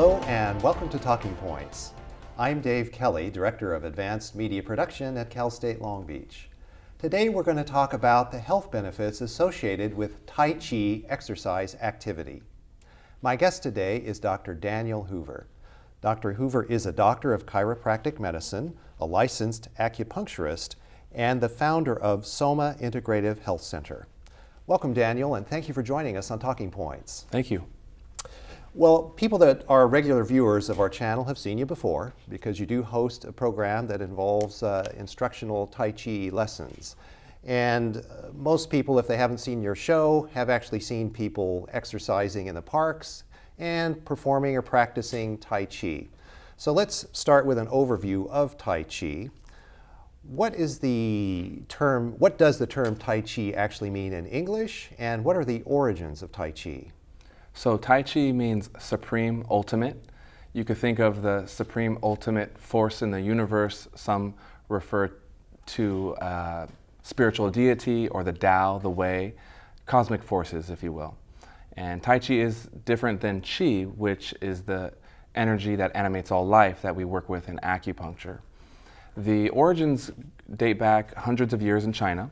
Hello and welcome to Talking Points. I'm Dave Kelly, Director of Advanced Media Production at Cal State Long Beach. Today we're going to talk about the health benefits associated with Tai Chi exercise activity. My guest today is Dr. Daniel Hoover. Dr. Hoover is a doctor of chiropractic medicine, a licensed acupuncturist, and the founder of SOHMA Integrative Health Center. Welcome, Daniel, and thank you for joining us on Talking Points. Thank you. Well, people that are regular viewers of our channel have seen you before because you do host a program that involves instructional Tai Chi lessons. And most people, if they haven't seen your show, have actually seen people exercising in the parks and performing or practicing Tai Chi. So let's start with an overview of Tai Chi. What does the term Tai Chi actually mean in English, and what are the origins of Tai Chi? So Tai Chi means supreme ultimate. You could think of the supreme ultimate force in the universe. Some refer to spiritual deity or the Tao, the way, cosmic forces, if you will. And Tai Chi is different than Qi, which is the energy that animates all life that we work with in acupuncture. The origins date back hundreds of years in China.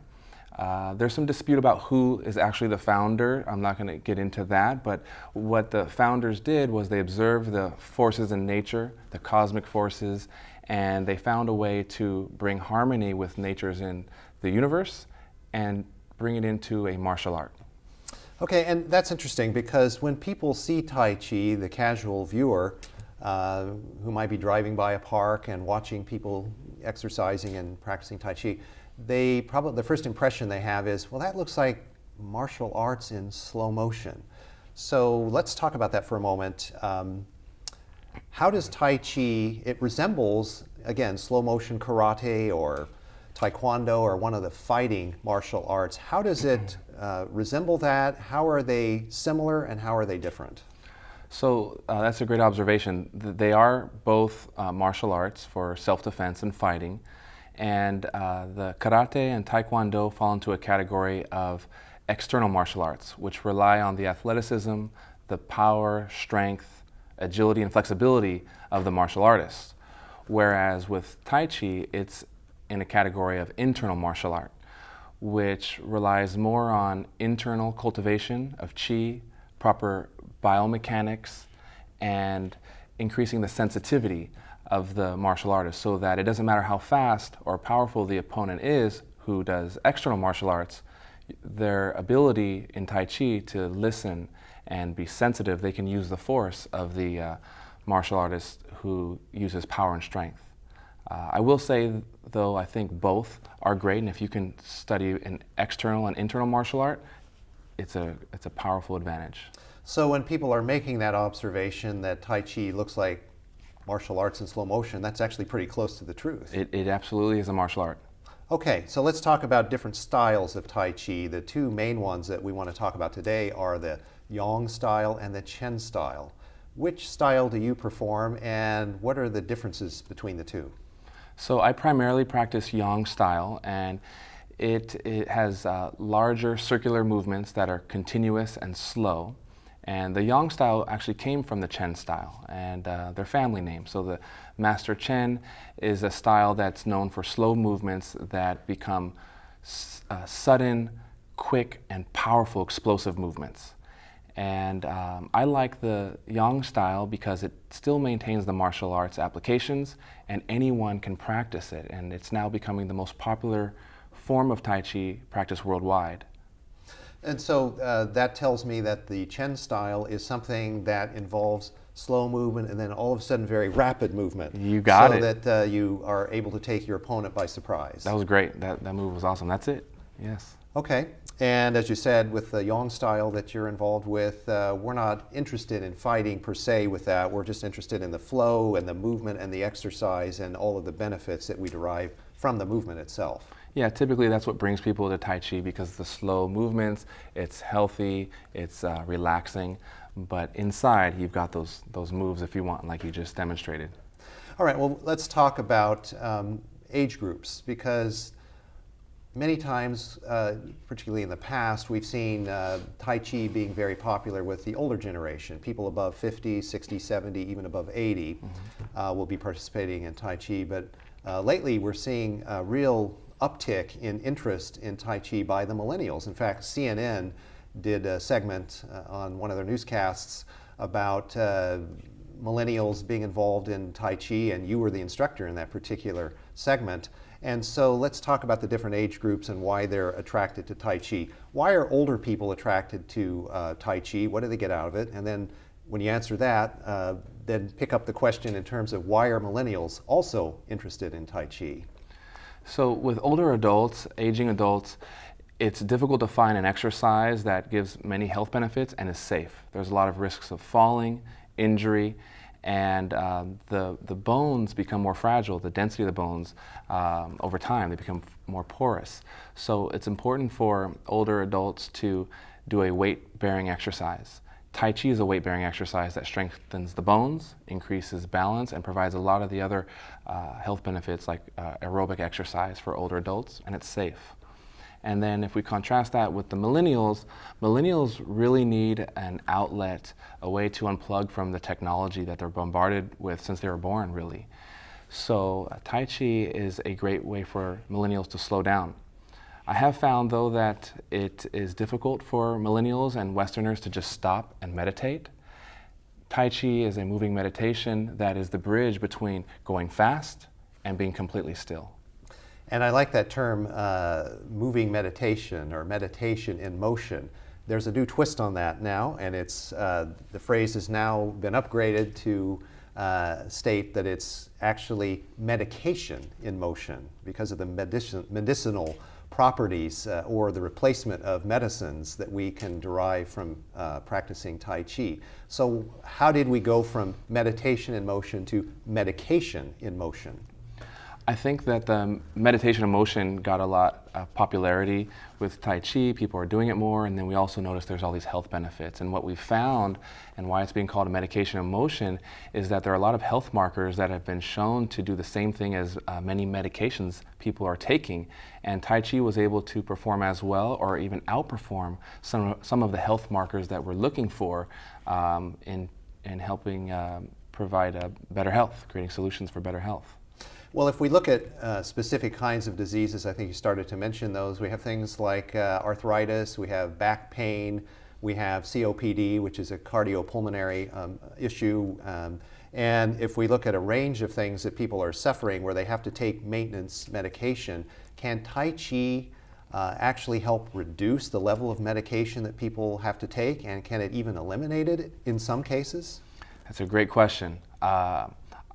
There's some dispute about who is actually the founder. I'm not going to get into that, but what the founders did was they observed the forces in nature, the cosmic forces, and they found a way to bring harmony with natures in the universe and bring it into a martial art. Okay, and that's interesting because when people see Tai Chi, the casual viewer who might be driving by a park and watching people exercising and practicing Tai Chi, the first impression they have is, well, that looks like martial arts in slow motion. So let's talk about that for a moment. How does Tai Chi, it resembles, again, slow motion karate or taekwondo or one of the fighting martial arts. How does it resemble that? How are they similar and how are they different? So that's a great observation. They are both martial arts for self-defense and fighting. And the karate and taekwondo fall into a category of external martial arts, which rely on the athleticism, the power, strength, agility, and flexibility of the martial artist. Whereas with Tai Chi, it's in a category of internal martial art, which relies more on internal cultivation of Qi, proper biomechanics, and increasing the sensitivity of the martial artist so that it doesn't matter how fast or powerful the opponent is who does external martial arts, their ability in Tai Chi to listen and be sensitive, they can use the force of the martial artist who uses power and strength. I will say, though, I think both are great, and if you can study an external and internal martial art, it's a powerful advantage. So when people are making that observation that Tai Chi looks like martial arts in slow motion, that's actually pretty close to the truth. It absolutely is a martial art. Okay, so let's talk about different styles of Tai Chi. The two main ones that we want to talk about today are the Yang style and the Chen style. Which style do you perform and what are the differences between the two? So I primarily practice Yang style, and it has larger circular movements that are continuous and slow. And the Yang style actually came from the Chen style, and their family name. So the Master Chen is a style that's known for slow movements that become sudden, quick, and powerful explosive movements. And I like the Yang style because it still maintains the martial arts applications and anyone can practice it. And it's now becoming the most popular form of Tai Chi practiced worldwide. And so that tells me that the Chen style is something that involves slow movement and then all of a sudden very rapid movement. You got it. So that you are able to take your opponent by surprise. That was great. That move was awesome. That's it. Yes. Okay. And as you said, with the Yang style that you're involved with, we're not interested in fighting per se with that. We're just interested in the flow and the movement and the exercise and all of the benefits that we derive from the movement itself. Yeah, typically that's what brings people to Tai Chi because the slow movements, it's healthy, it's relaxing, but inside you've got those moves if you want, like you just demonstrated. All right, well, let's talk about age groups because many times, particularly in the past, we've seen Tai Chi being very popular with the older generation. People above 50, 60, 70, even above 80 will be participating in Tai Chi. But lately we're seeing a real uptick in interest in Tai Chi by the millennials. In fact, CNN did a segment on one of their newscasts about millennials being involved in Tai Chi, and you were the instructor in that particular segment. And so let's talk about the different age groups and why they're attracted to Tai Chi. Why are older people attracted to Tai Chi? What do they get out of it? And then when you answer that, then pick up the question in terms of why are millennials also interested in Tai Chi? So with older adults, aging adults, it's difficult to find an exercise that gives many health benefits and is safe. There's a lot of risks of falling, injury, and the bones become more fragile. The density of the bones over time, they become more porous. So it's important for older adults to do a weight-bearing exercise. Tai Chi is a weight-bearing exercise that strengthens the bones, increases balance, and provides a lot of the other health benefits like aerobic exercise for older adults, and it's safe. And then if we contrast that with the millennials, millennials really need an outlet, a way to unplug from the technology that they're bombarded with since they were born, really. So Tai Chi is a great way for millennials to slow down. I have found, though, that it is difficult for millennials and Westerners to just stop and meditate. Tai Chi is a moving meditation that is the bridge between going fast and being completely still. And I like that term, moving meditation or meditation in motion. There's a new twist on that now, and it's the phrase has now been upgraded to state that it's actually medication in motion because of the medicinal properties or the replacement of medicines that we can derive from practicing Tai Chi. So how did we go from meditation in motion to medication in motion? I think that the meditation in motion got a lot of popularity with Tai Chi. People are doing it more, and then we also noticed there's all these health benefits. And what we found, and why it's being called a medication in motion, is that there are a lot of health markers that have been shown to do the same thing as many medications people are taking. And Tai Chi was able to perform as well, or even outperform some of the health markers that we're looking for in helping provide better health, creating solutions for better health. Well, if we look at specific kinds of diseases, I think you started to mention those. We have things like arthritis, we have back pain, we have COPD, which is a cardiopulmonary issue. And if we look at a range of things that people are suffering where they have to take maintenance medication, can Tai Chi actually help reduce the level of medication that people have to take? And can it even eliminate it in some cases? That's a great question.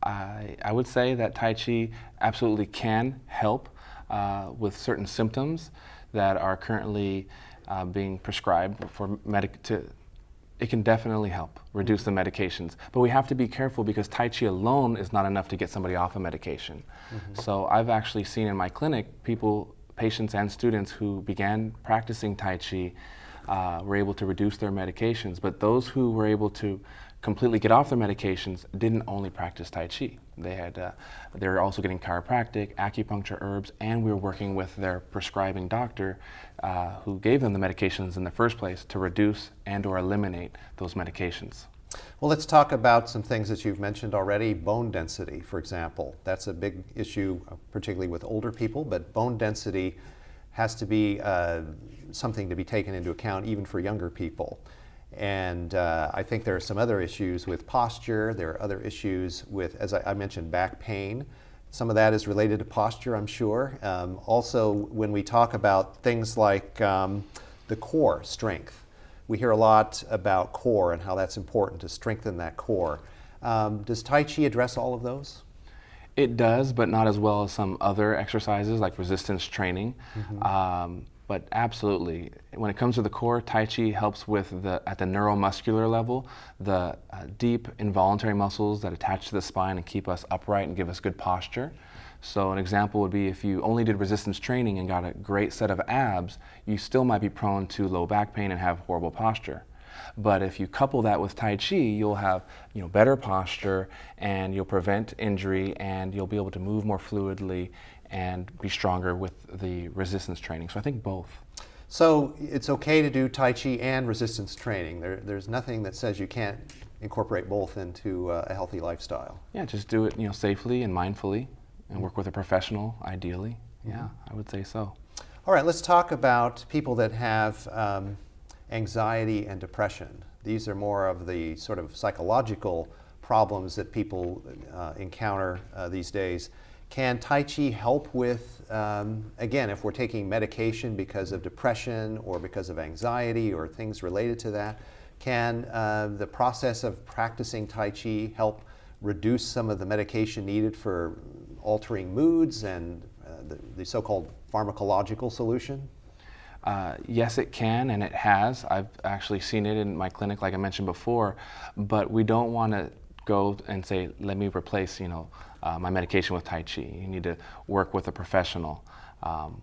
I would say that Tai Chi absolutely can help with certain symptoms that are currently being prescribed for it can definitely help reduce the medications. But we have to be careful because Tai Chi alone is not enough to get somebody off a medication. So I've actually seen in my clinic patients and students who began practicing Tai Chi were able to reduce their medications, but those who were able to completely get off their medications didn't only practice Tai Chi. They were also getting chiropractic, acupuncture, herbs, and we were working with their prescribing doctor who gave them the medications in the first place to reduce and or eliminate those medications. Well, let's talk about some things that you've mentioned already. Bone density, for example. That's a big issue, particularly with older people, but bone density has to be something to be taken into account even for younger people. And I think there are some other issues with posture. There are other issues with, as I mentioned, back pain. Some of that is related to posture, I'm sure. Also, when we talk about things like the core strength, we hear a lot about core and how that's important to strengthen that core. Does Tai Chi address all of those? It does, but not as well as some other exercises like resistance training. But absolutely, when it comes to the core, Tai Chi helps with at the neuromuscular level, the deep involuntary muscles that attach to the spine and keep us upright and give us good posture. So an example would be if you only did resistance training and got a great set of abs, you still might be prone to low back pain and have horrible posture. But if you couple that with Tai Chi, you'll have better posture and you'll prevent injury and you'll be able to move more fluidly and be stronger with the resistance training. So I think both. So it's okay to do Tai Chi and resistance training. There's nothing that says you can't incorporate both into a healthy lifestyle. Yeah, just do it, safely and mindfully, and work with a professional, ideally. Yeah, I would say so. All right, let's talk about people that have anxiety and depression. These are more of the sort of psychological problems that people encounter these days. Can Tai Chi help with, again, if we're taking medication because of depression or because of anxiety or things related to that, can the process of practicing Tai Chi help reduce some of the medication needed for altering moods and the so-called pharmacological solution? Yes, it can, and it has. I've actually seen it in my clinic, like I mentioned before, but we don't want to go and say, let me replace, my medication with Tai Chi. You need to work with a professional.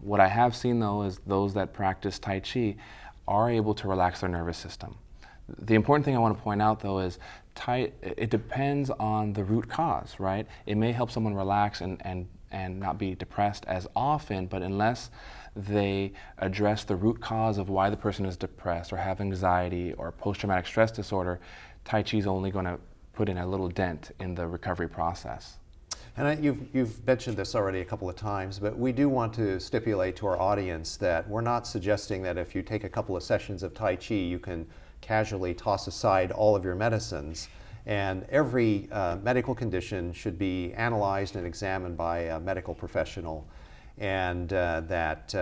What I have seen, though, is those that practice Tai Chi are able to relax their nervous system. The important thing I want to point out, though, is it depends on the root cause, right? It may help someone relax and not be depressed as often, but unless they address the root cause of why the person is depressed or have anxiety or post-traumatic stress disorder, Tai Chi is only going to put in a little dent in the recovery process. And you've mentioned this already a couple of times, but we do want to stipulate to our audience that we're not suggesting that if you take a couple of sessions of Tai Chi, you can casually toss aside all of your medicines. And every medical condition should be analyzed and examined by a medical professional, and that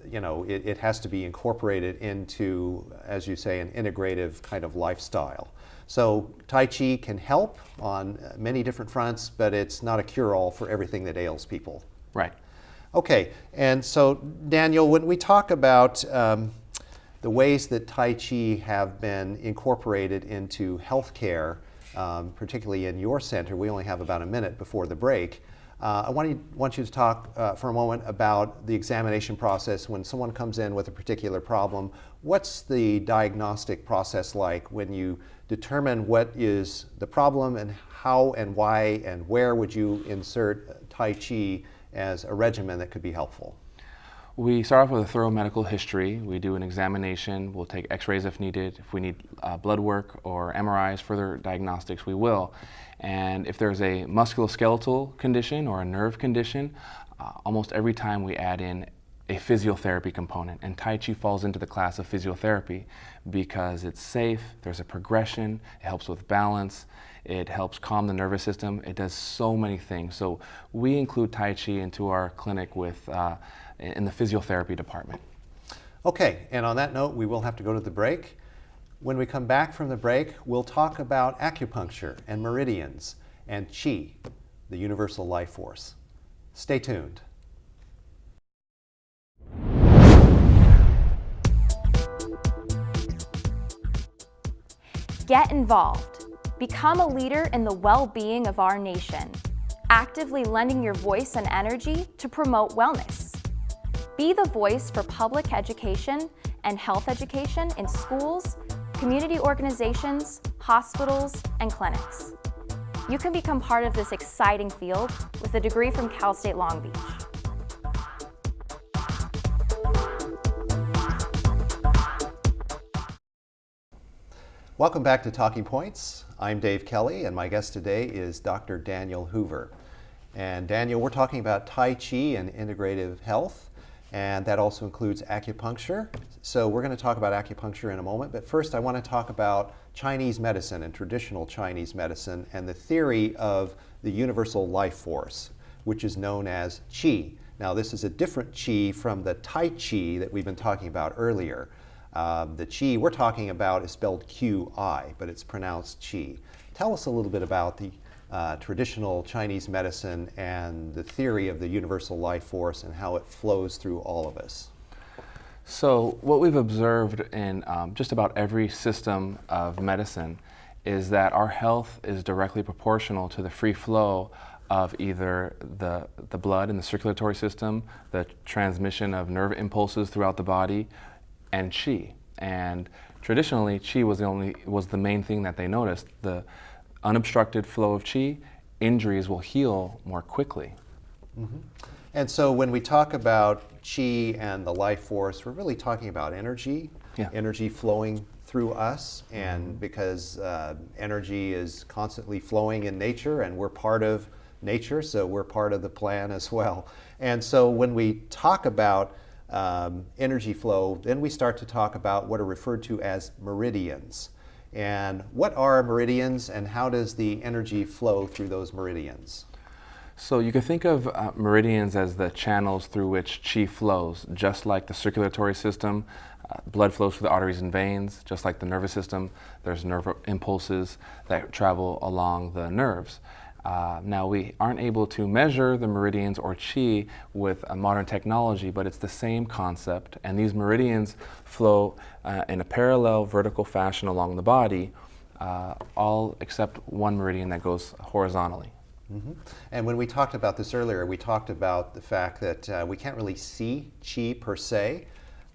it has to be incorporated into, as you say, an integrative kind of lifestyle. So Tai Chi can help on many different fronts, but it's not a cure-all for everything that ails people. Right. Okay, and so Daniel, when we talk about the ways that Tai Chi have been incorporated into healthcare, particularly in your center, we only have about a minute before the break. I want you to talk for a moment about the examination process when someone comes in with a particular problem. What's the diagnostic process like when you determine what is the problem, and how and why and where would you insert Tai Chi as a regimen that could be helpful? We start off with a thorough medical history. We do an examination. We'll take x-rays if needed. If we need blood work or MRIs, further diagnostics, we will. And if there's a musculoskeletal condition or a nerve condition, almost every time we add in a physiotherapy component. And Tai Chi falls into the class of physiotherapy because it's safe, there's a progression, it helps with balance, it helps calm the nervous system, it does so many things. So we include Tai Chi into our clinic in the physiotherapy department. Okay, and on that note, we will have to go to the break. When we come back from the break, we'll talk about acupuncture and meridians and Qi, the universal life force. Stay tuned. Get involved. Become a leader in the well-being of our nation, actively lending your voice and energy to promote wellness. Be the voice for public education and health education in schools, community organizations, hospitals, and clinics. You can become part of this exciting field with a degree from Cal State Long Beach. Welcome back to Talking Points. I'm Dave Kelly, and my guest today is Dr. Daniel Hoover. And Daniel, we're talking about Tai Chi and integrative health, and that also includes acupuncture. So we're going to talk about acupuncture in a moment, but first I want to talk about Chinese medicine and traditional Chinese medicine and the theory of the universal life force, which is known as Qi. Now, this is a different Qi from the Tai Chi that we've been talking about earlier. The Qi we're talking about is spelled Qi, but it's pronounced Qi. Tell us a little bit about the traditional Chinese medicine and the theory of the universal life force and how it flows through all of us. So what we've observed in just about every system of medicine is that our health is directly proportional to the free flow of either the blood in the circulatory system, the transmission of nerve impulses throughout the body, and Qi. And traditionally, Qi was the main thing that they noticed. The unobstructed flow of Qi, injuries will heal more quickly. Mm-hmm. And so when we talk about chi and the life force, we're really talking about energy, Yeah. energy flowing through us, and because energy is constantly flowing in nature, and we're part of nature, so we're part of the plan as well. And so when we talk about energy flow, then we start to talk about what are referred to as meridians. And what are meridians, and how does the energy flow through those meridians? So you can think of meridians as the channels through which chi flows, just like the circulatory system. Blood flows through the arteries and veins, just like the nervous system. There's nerve impulses that travel along the nerves. Now, we aren't able to measure the meridians or chi with modern technology, but it's the same concept. And these meridians flow in a parallel vertical fashion along the body, all except one meridian that goes horizontally. Mm-hmm. And when we talked about this earlier, we talked about the fact that we can't really see chi per se,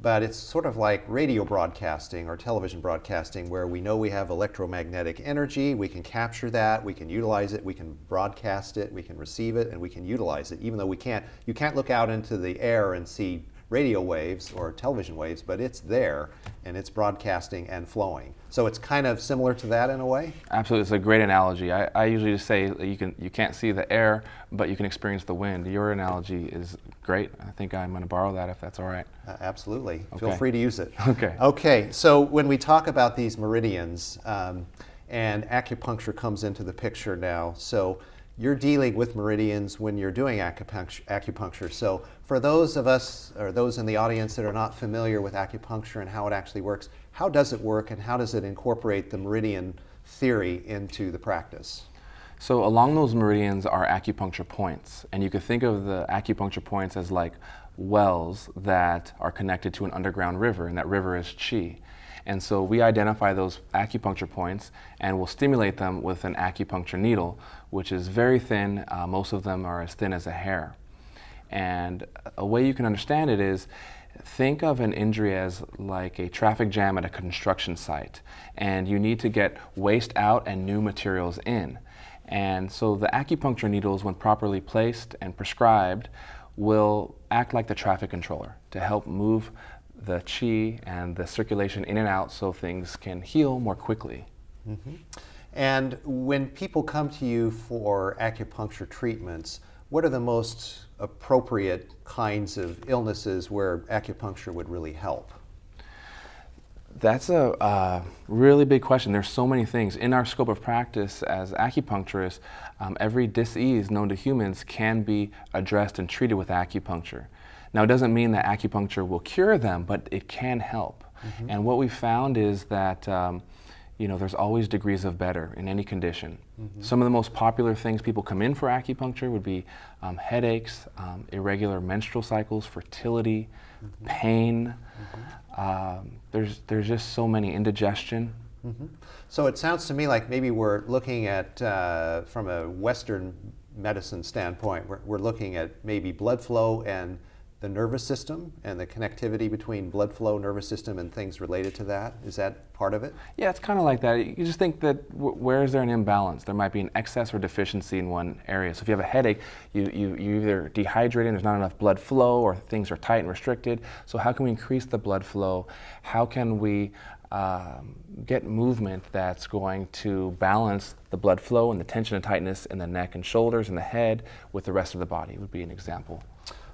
but it's sort of like radio broadcasting or television broadcasting, where we know we have electromagnetic energy, we can capture that, we can utilize it, we can broadcast it, we can receive it, and we can utilize it, even though you can't look out into the air and see radio waves or television waves, but it's there and it's broadcasting and flowing. So it's kind of similar to that in a way? Absolutely, it's a great analogy. I usually just say you can't see the air, but you can experience the wind. Your analogy is great. I think I'm going to borrow that if that's all right. Absolutely. Okay. Feel free to use it. Okay. Okay, so when we talk about these meridians, and acupuncture comes into the picture now, so you're dealing with meridians when you're doing acupuncture. So for those of us, or those in the audience that are not familiar with acupuncture and how it actually works, how does it work, and how does it incorporate the meridian theory into the practice? So along those meridians are acupuncture points, and you could think of the acupuncture points as like wells that are connected to an underground river, and that river is chi. And so we identify those acupuncture points and we'll stimulate them with an acupuncture needle, which is very thin. Most of them are as thin as a hair. And a way you can understand it is, think of an injury as like a traffic jam at a construction site, and you need to get waste out and new materials in. And so the acupuncture needles, when properly placed and prescribed, will act like the traffic controller to help move the chi and the circulation in and out so things can heal more quickly. Mm-hmm. And when people come to you for acupuncture treatments, what are the most appropriate kinds of illnesses where acupuncture would really help? That's a really big question. There's so many things. In our scope of practice as acupuncturists, every disease known to humans can be addressed and treated with acupuncture. Now, it doesn't mean that acupuncture will cure them, but it can help. Mm-hmm. And what we found is that there's always degrees of better in any condition. Mm-hmm. Some of the most popular things people come in for acupuncture would be headaches, irregular menstrual cycles, fertility, mm-hmm. pain. Mm-hmm. There's just so many, indigestion. Mm-hmm. So it sounds to me like maybe we're looking at, from a Western medicine standpoint, we're looking at maybe blood flow and the nervous system and the connectivity between blood flow, nervous system, and things related to that. Is that part of it? Yeah, it's kind of like that. You just think that where is there an imbalance? There might be an excess or deficiency in one area. So if you have a headache, you either dehydrated and there's not enough blood flow, or things are tight and restricted. So how can we increase the blood flow? How can we get movement that's going to balance the blood flow and the tension and tightness in the neck and shoulders and the head with the rest of the body would be an example.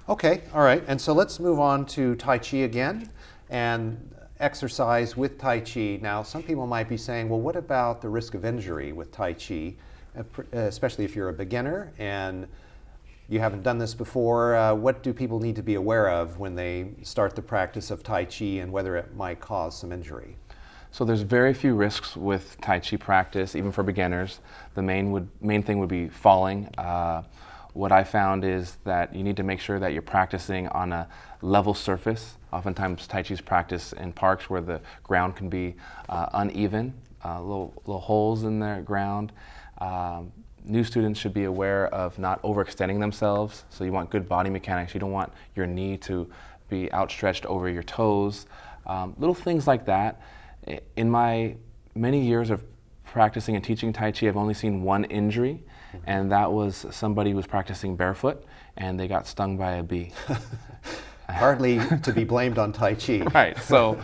Okay, all right, and so let's move on to Tai Chi again and exercise with Tai Chi. Now, some people might be saying, well, what about the risk of injury with Tai Chi, especially if you're a beginner and you haven't done this before? What do people need to be aware of when they start the practice of Tai Chi, and whether it might cause some injury? So there's very few risks with Tai Chi practice, even for beginners. The main thing would be falling. What I found is that you need to make sure that you're practicing on a level surface. Oftentimes Tai Chi's practice in parks where the ground can be uneven, little holes in the ground. New students should be aware of not overextending themselves. So you want good body mechanics. You don't want your knee to be outstretched over your toes. Little things like that. In my many years of practicing and teaching Tai Chi, I've only seen one injury. and that was somebody who was practicing barefoot and they got stung by a bee. Hardly to be blamed on Tai Chi. Right, so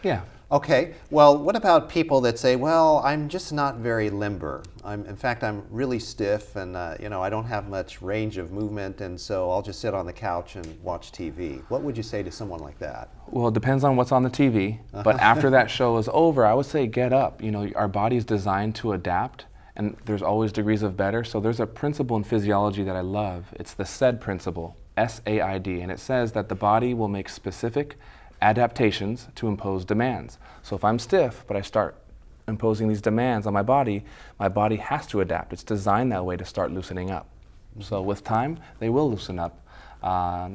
yeah. Okay, well, what about people that say, well, I'm just not very limber. In fact, I'm really stiff and, I don't have much range of movement, and so I'll just sit on the couch and watch TV. What would you say to someone like that? Well, it depends on what's on the TV, but after that show is over, I would say get up. Our body's designed to adapt, and there's always degrees of better. So there's a principle in physiology that I love. It's the SAID principle, S-A-I-D, and it says that the body will make specific adaptations to impose demands. So if I'm stiff, but I start imposing these demands on my body has to adapt. It's designed that way to start loosening up. So with time, they will loosen up.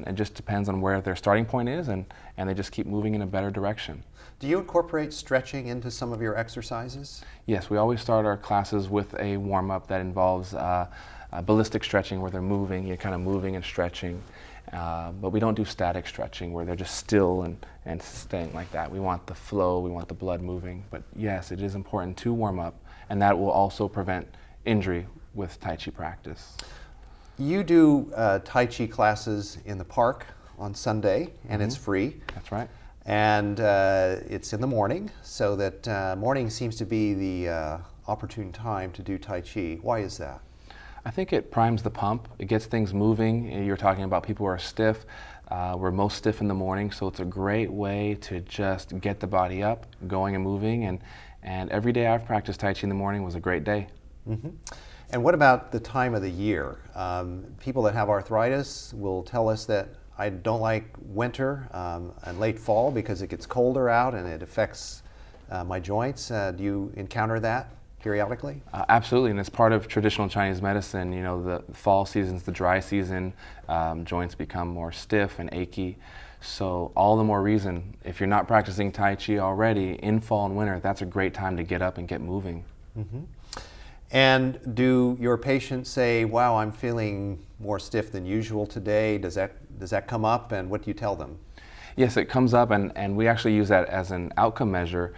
It just depends on where their starting point is, and they just keep moving in a better direction. Do you incorporate stretching into some of your exercises? Yes, we always start our classes with a warm-up that involves ballistic stretching, where they're moving, you're kind of moving and stretching. But we don't do static stretching where they're just still and staying like that. We want the flow, we want the blood moving. But yes, it is important to warm up, and that will also prevent injury with Tai Chi practice. You do Tai Chi classes in the park on Sunday, and it's free. That's right. And it's in the morning, so that morning seems to be the opportune time to do Tai Chi. Why is that? I think it primes the pump. It gets things moving. You're talking about people who are stiff. We're most stiff in the morning, so it's a great way to just get the body up, going and moving. And every day I've practiced Tai Chi in the morning was a great day. Mm-hmm. And what about the time of the year? People that have arthritis will tell us that I don't like winter and late fall because it gets colder out and it affects my joints. Do you encounter that periodically? Absolutely, and it's part of traditional Chinese medicine. The fall season's the dry season, joints become more stiff and achy. So all the more reason, if you're not practicing Tai Chi already, in fall and winter, that's a great time to get up and get moving. Mm-hmm. And do your patients say, wow, I'm feeling more stiff than usual today? Does that come up, and what do you tell them? Yes, it comes up, and we actually use that as an outcome measure.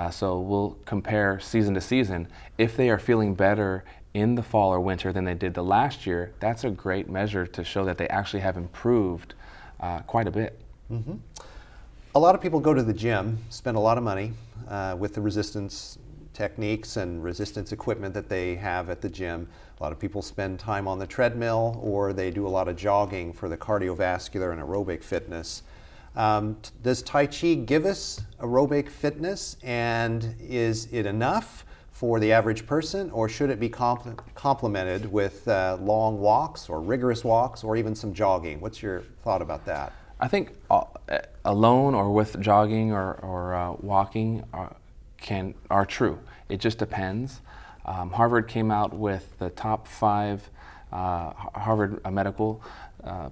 So we'll compare season to season. If they are feeling better in the fall or winter than they did the last year, that's a great measure to show that they actually have improved quite a bit. Mm-hmm. A lot of people go to the gym, spend a lot of money with the resistance techniques and resistance equipment that they have at the gym. A lot of people spend time on the treadmill, or they do a lot of jogging for the cardiovascular and aerobic fitness. Does Tai Chi give us aerobic fitness, and is it enough for the average person, or should it be complemented with long walks or rigorous walks or even some jogging? What's your thought about that? I think alone or with jogging or walking are true. It just depends. Harvard came out with the top 5, Harvard medical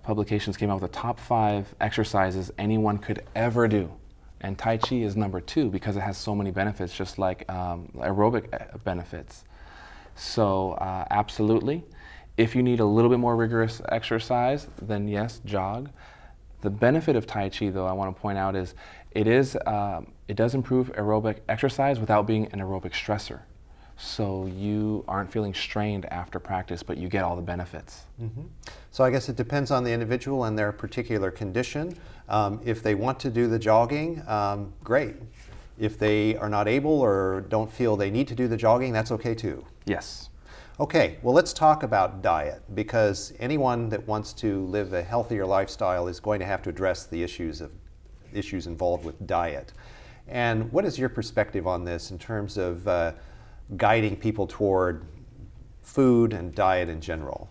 publications came out with the top 5 exercises anyone could ever do. And Tai Chi is number 2 because it has so many benefits, just like aerobic benefits. So absolutely. If you need a little bit more rigorous exercise, then yes, jog. The benefit of Tai Chi, though, I want to point out is it does improve aerobic exercise without being an aerobic stressor. So you aren't feeling strained after practice, but you get all the benefits. Mm-hmm. So I guess it depends on the individual and their particular condition. If they want to do the jogging, great. If they are not able or don't feel they need to do the jogging, that's okay too. Yes. Okay, well, let's talk about diet, because anyone that wants to live a healthier lifestyle is going to have to address the issues involved with diet. And what is your perspective on this in terms of guiding people toward food and diet in general?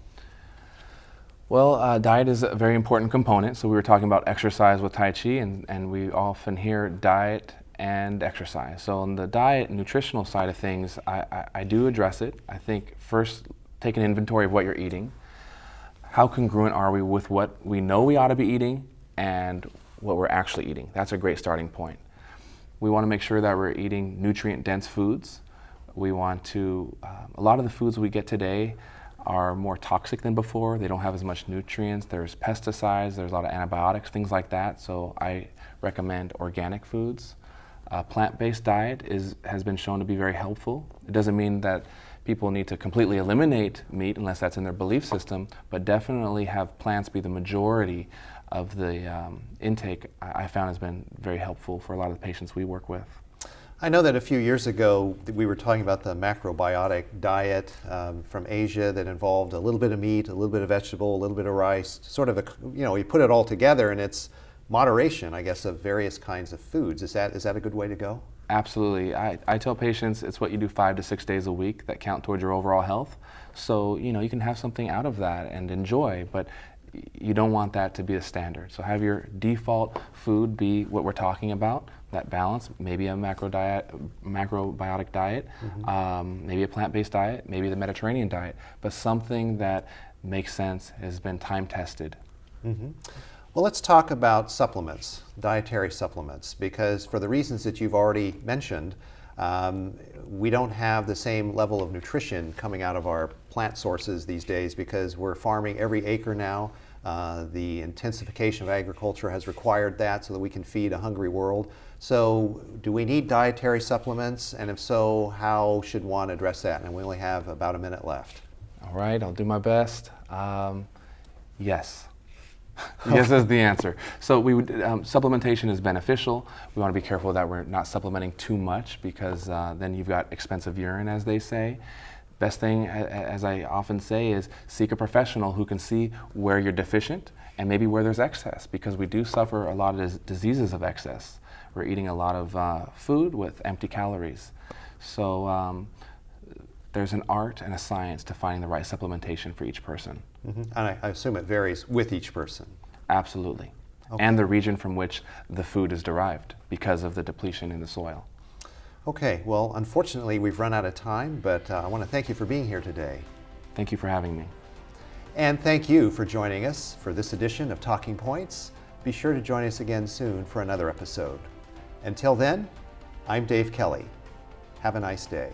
Well, diet is a very important component. So we were talking about exercise with Tai Chi, and we often hear diet and exercise. So on the diet, nutritional side of things, I do address it. I think first take an inventory of what you're eating. How congruent are we with what we know we ought to be eating and what we're actually eating? That's a great starting point. We want to make sure that we're eating nutrient-dense foods. We want to, a lot of the foods we get today are more toxic than before. They don't have as much nutrients. There's pesticides, there's a lot of antibiotics, things like that. So I recommend organic foods. Plant-based diet has been shown to be very helpful. It doesn't mean that people need to completely eliminate meat unless that's in their belief system, but definitely have plants be the majority of the intake, I found has been very helpful for a lot of the patients we work with. I know that a few years ago we were talking about the macrobiotic diet from Asia that involved a little bit of meat, a little bit of vegetable, a little bit of rice, sort of you put it all together, and it's moderation, I guess, of various kinds of foods. Is that a good way to go? Absolutely. I tell patients it's what you do 5 to 6 days a week that count towards your overall health. So, you can have something out of that and enjoy, but you don't want that to be the standard. So have your default food be what we're talking about, that balance, maybe a macrobiotic diet, maybe a plant-based diet, maybe the Mediterranean diet, but something that makes sense, has been time tested. Well, let's talk about supplements, dietary supplements, because for the reasons that you've already mentioned, we don't have the same level of nutrition coming out of our plant sources these days because we're farming every acre now. The intensification of agriculture has required that so that we can feed a hungry world. So do we need dietary supplements? And if so, how should one address that? And we only have about a minute left. All right, I'll do my best. Yes. Yes is the answer. So supplementation is beneficial. We want to be careful that we're not supplementing too much because then you've got expensive urine, as they say. Best thing, as I often say, is seek a professional who can see where you're deficient and maybe where there's excess, because we do suffer a lot of diseases of excess. We're eating a lot of food with empty calories. So there's an art and a science to finding the right supplementation for each person. And I assume it varies with each person. Absolutely. Okay. And the region from which the food is derived because of the depletion in the soil. Okay, well, unfortunately, we've run out of time, but I want to thank you for being here today. Thank you for having me. And thank you for joining us for this edition of Talking Points. Be sure to join us again soon for another episode. Until then, I'm Dave Kelly. Have a nice day.